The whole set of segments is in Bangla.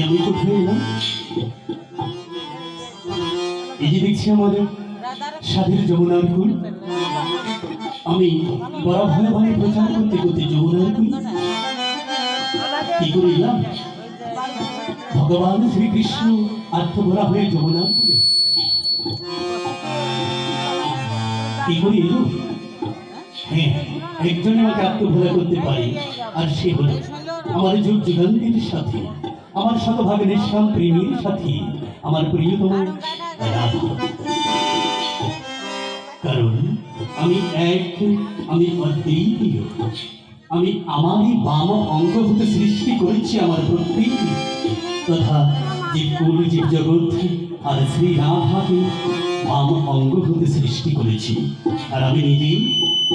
আমি কোথায় এলাম? এই যে দেখছি আমাদের স্বাধীন যমুনার কুল। আমি বড় ভালো ভালো প্রচার করতে করতে যমুনার কুল কি করে এলাম? ভগবান শ্রীকৃষ্ণ আত্মভরা হয়ে যমুনার কুলে কি করে এলো? হ্যাঁ, একজন আমাকে আত্মভরা করতে পারে, আর সে হলো আমার যুগ যুগান্তের সাথে, আমার শতভাগে নিষ্কাম প্রেমীর সাথে, আমার প্রিয়তম রাধা। কারণ আমি অদ্বিতীয়। আমি আমারই বাম অঙ্গ হতে সৃষ্টি করেছি আমার প্রকৃতি তথা জীবকুল জীব জগৎ, আর শ্রী রাধাকে বাম অঙ্গ হতে সৃষ্টি করেছি, আর আমি নিজেই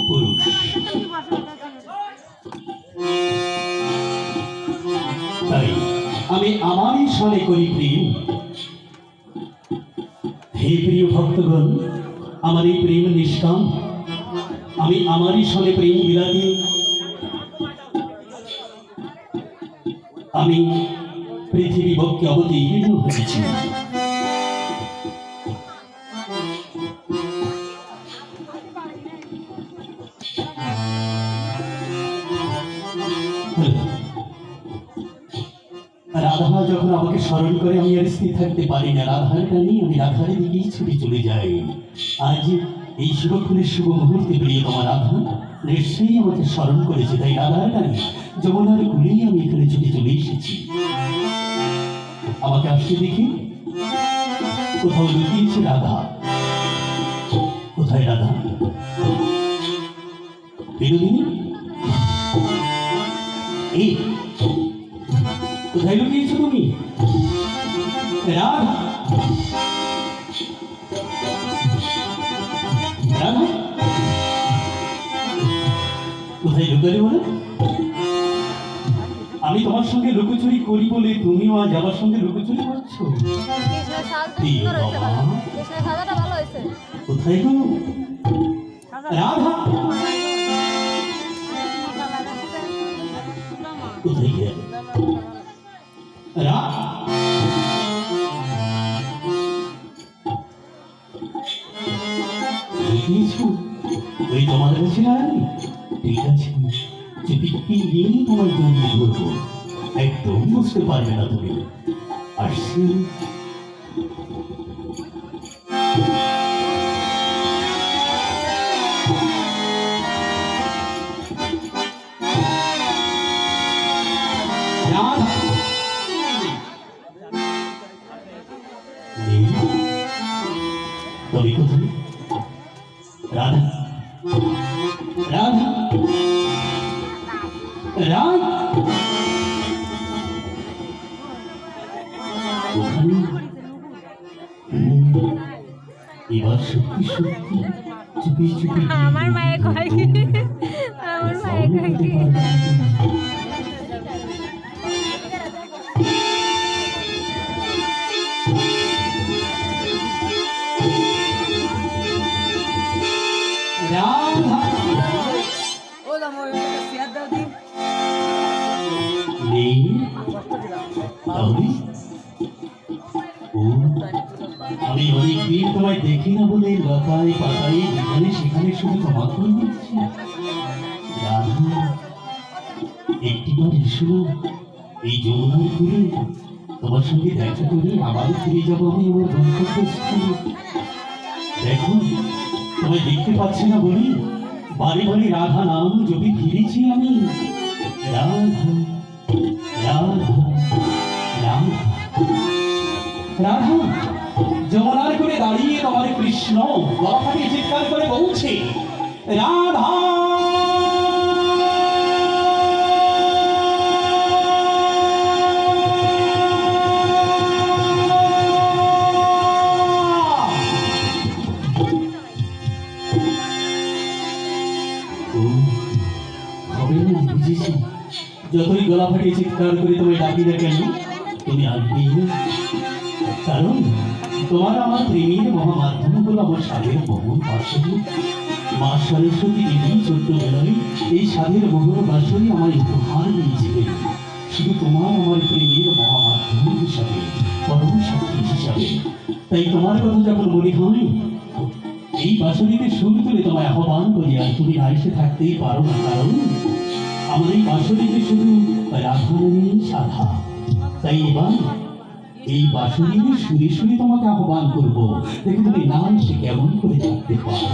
পুরুষ। তাই আমি আমারই সনে করি প্রেম। হে প্রিয় ভক্তগণ, আমার এই প্রেম নিষ্কাম। আমি আমারই সনে প্রেম বিলাতে আমি পৃথিবী বক্ষে অবতীর্ণ হয়েছি। রাধা যখন আমাকে স্মরণ করে আমি আর স্থির থাকতে পারি না। রাধার টানি আমি রাধার দিকেই ছুটে চলে যাই। আজ এই শুভক্ষণের শুভ মুহূর্তে প্রিয়তমা রাধা নিশ্চয়ই আমাকে স্মরণ করেছে, তাই রাধার টানি যমুনার কুলেই আমি এখানে ছুটে চলে এসেছি। আমাকে আসতে দেখি কোথাও লুকিয়েছে রাধা। কোথায় রাধা? বিনোদিনী, এই কোথায় লুকিয়েছো তুমি? রাধা, রাধা কোথায় লুকালে বলে? আমি তোমার সঙ্গে লুকোচুরি করি বলে তুমিও আজ আমার সঙ্গে লুকোচুরি করছো? কোথায় গো রাধা? কোথায় গেলে ওই তোমাদের কাছে আমি ঠিক আছে, তোমার জন্য ধরবো, একদম বুঝতে পারবে না তুমি। আসছি তবে কোথায় রাধা? রাধা, রাধা এবার সত্যি সত্যি চুপি চুপি আমার মায়ের কয় কি, আমার মায়ের কয় কি নেই তাহলে ও আমি অনেকদিন তোমায় দেখি না বলে লতায় পাতায় যেখানে সেখানে শুধু তোমাকেই দেখছি রাধা একটিবার এসো এই যমুনার ঘুরে তোমার সঙ্গে দেখা করে আবার ফিরে যাবো আমি আমার গন্তব্যস্থলে দেখো তোমায় দেখতে পাচ্ছি না বলি বারে বারে রাধা নাম যদি ফিরেছি আমি রাধা রাধা রাধা রাধা যমুনার করে দাঁড়িয়ে তোমার কৃষ্ণ গলা ফাটিয়ে চিৎকার করে বলছে রাধা যতই গলা ফাটিয়ে চিৎকার করে তোমায় ডাকি না কেন তুমি আসবেই না কারণ তোমার আমার প্রেমের মহামাধ্যম হলো আমার স্বাদের মোহন বাসনী মা সরস্বতী দেবী ছোট্টবেলায় এই স্বাদের মোহন বাসনী আমায় উপহার দিয়েছিলেন শুধু তোমার আমার প্রেমের মহামাধ্যম হিসাবে পরম শক্তি হিসাবে তাই তোমার কথা যখন মনে হয় এই বাসনীতে সুর তুলে তোমায় আহ্বান করি আর তুমি না এসে থাকতেই পারো না কারণ আমার এই বাসনীতে শুধু রাধারানী সাধা তাই এবার এই বাসনীতে সুরে সুরে তোমাকে আহ্বান করবো দেখে তুমি না এসে কেমন করে থাকতে পারো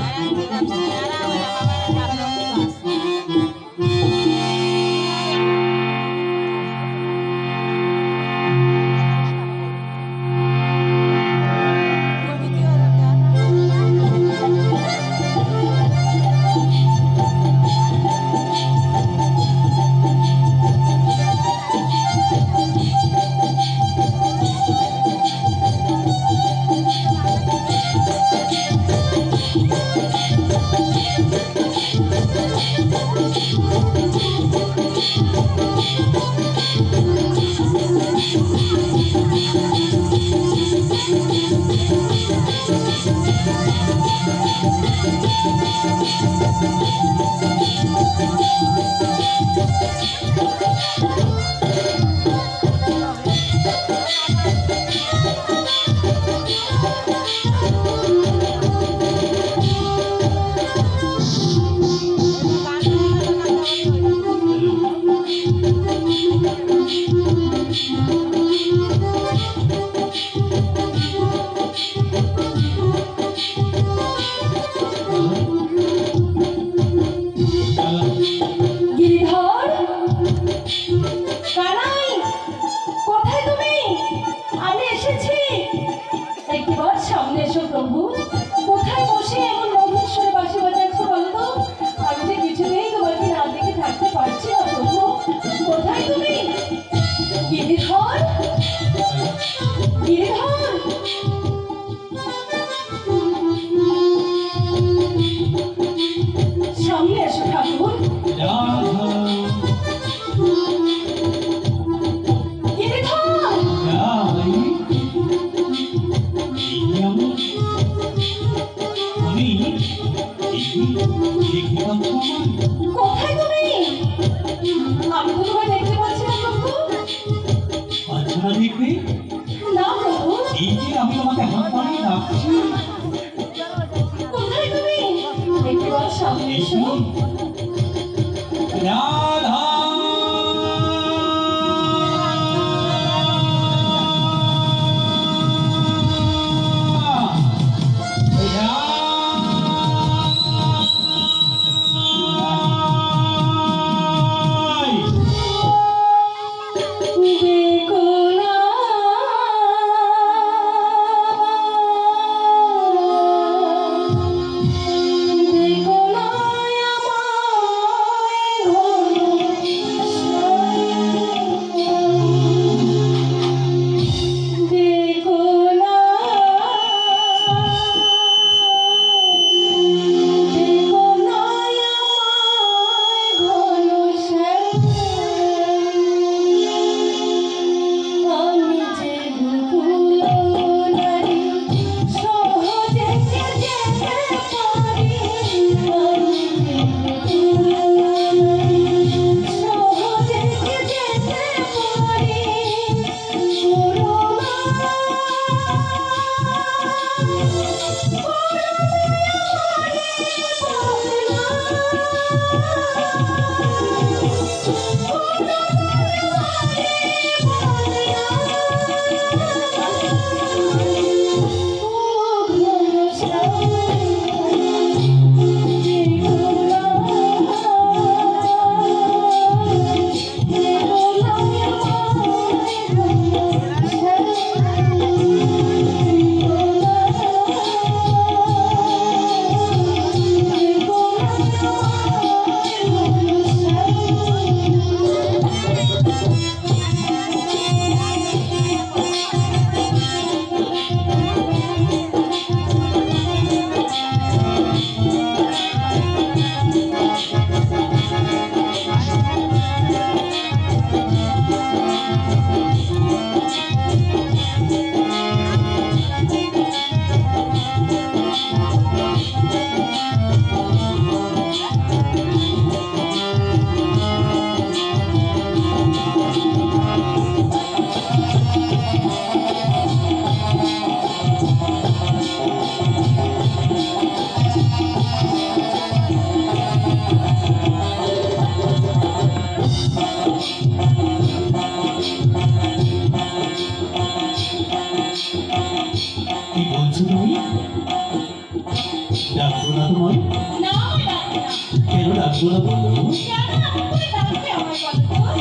ডাকবো না বলো?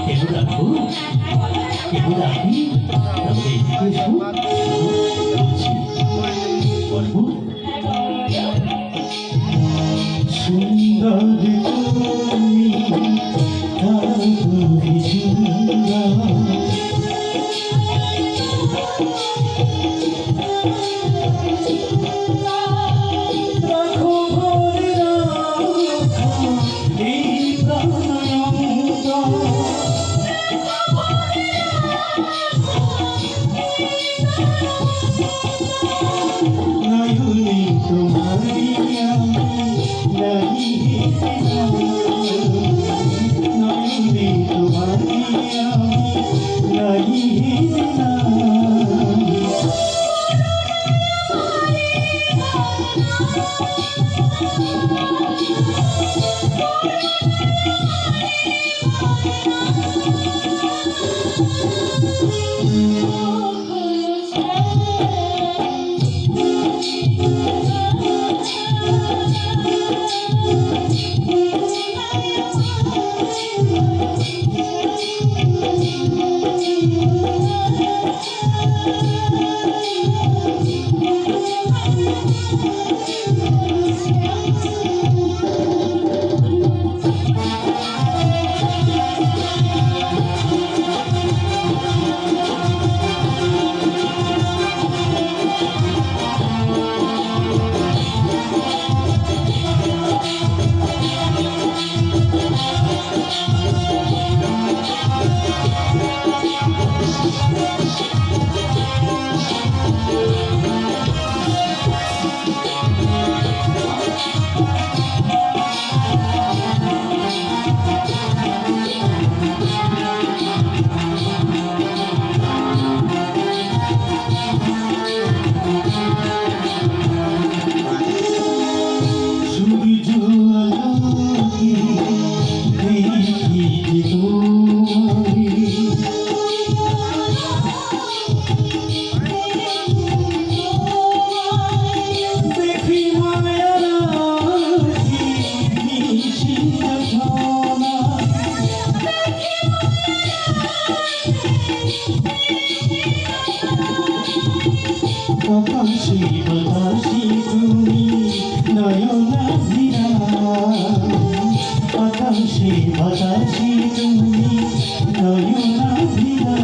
কেন ডাকবো? কেন ডাকি? তাহলে এদিকে এসো। বলছি, বলবো? সুন্দর তুমি তুমি সুন্দর রাখো ভরে রাখো এই প্রাণায়াম নয়নে তোমারি আমি নাহি নয়নে তোমারি আমি নাহি সূর্য আলোকে দেখি তোমারে দেখি মায়ার আখি নিশিত ঝলনা আকাশে বাতাসে তুমি নয়নাভিরা আকাশে বাতাসে তুমি নয়নাভিরা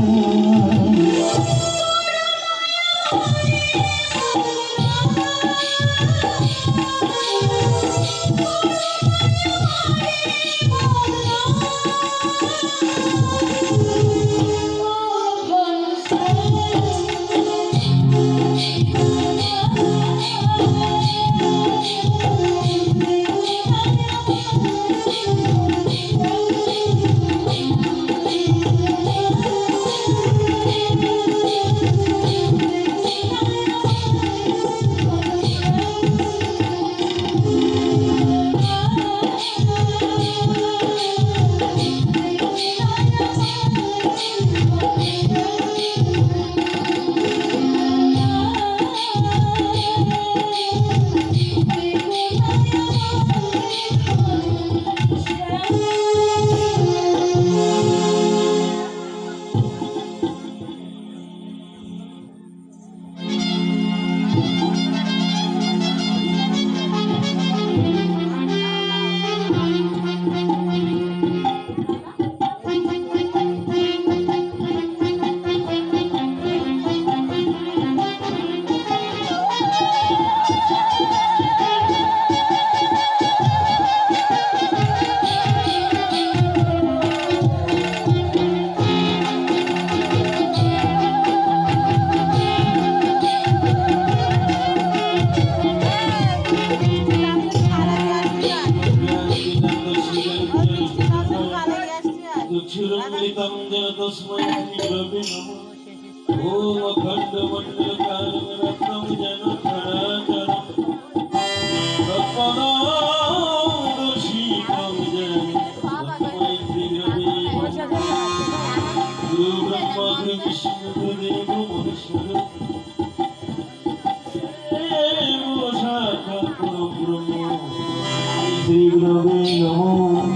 क्षुरमृतं जलतस्मै श्रीगुरवे नमः ॐ अखण्डमण्डलकारकरत्नं जनखराचरं रत्नादशीकं तस्मै श्रीगुरवे नमः गुरुब्रह्मा गुरुविष्णुदेवो महेश्वरः देवो साक्षात् परब्रह्म श्रीगुरवे नमः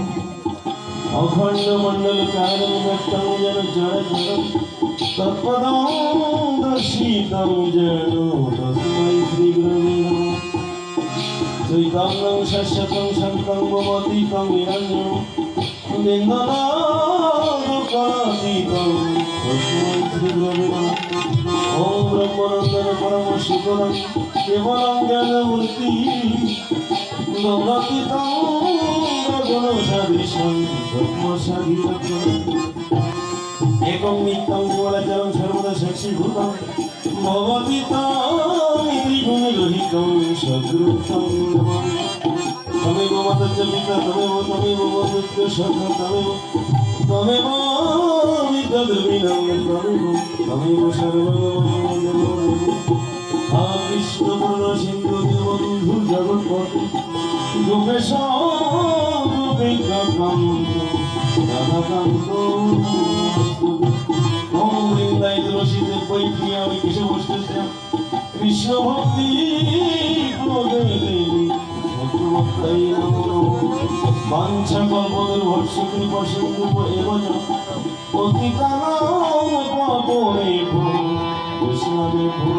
খণ্ড মণ্ডল কারণ ব্যক্তং যেন জড় জড় তৎপদং দর্শিতং যেন তস্मै শ্রী গুরবে নমঃ চৈতন্যং শাশ্বতং শান্তং ভবতীতং নিরঞ্জনং নিন্দনাদুঃখাতীতং তস্मै শ্রী গুরবে নমঃ ওম ব্রহ্মানন্দং পরম শিবং কেবলং জ্ঞানমূর্তি লোকাতীতং গগনসদৃশং ব্রহ্মসাদিতং একং নিত্যং কেবলাচরং সর্বদা সাক্ষীভূতং ভবতীতং ত্রিগুণরহিতং সদ্রূপং নমামি তমেব মাতা চ পিতা তমেব বন্ধুত্ব সখা তমেব বিদ্যাদ্রবিণং তমেব সর্বং কৃষ্ণ পূর্ণ সিন্ধু বন্ধু জগৎপতি গোপেশ গোপিকান্ত রাধাকান্ত ওম বৃন্দাই তুলসীতে বৈপ্রিয়া কেশবস্তুস্যা কৃষ্ণ ভক্তি প্রদে দেবী ভক্তভক্তাই নমো নমঃ বাঞ্ছা কল্পতরুভ্যশ্চ কৃপা সিন্ধু এব চ পতিতানাং পাবনেভ্যো বৈষ্ণবেভ্যো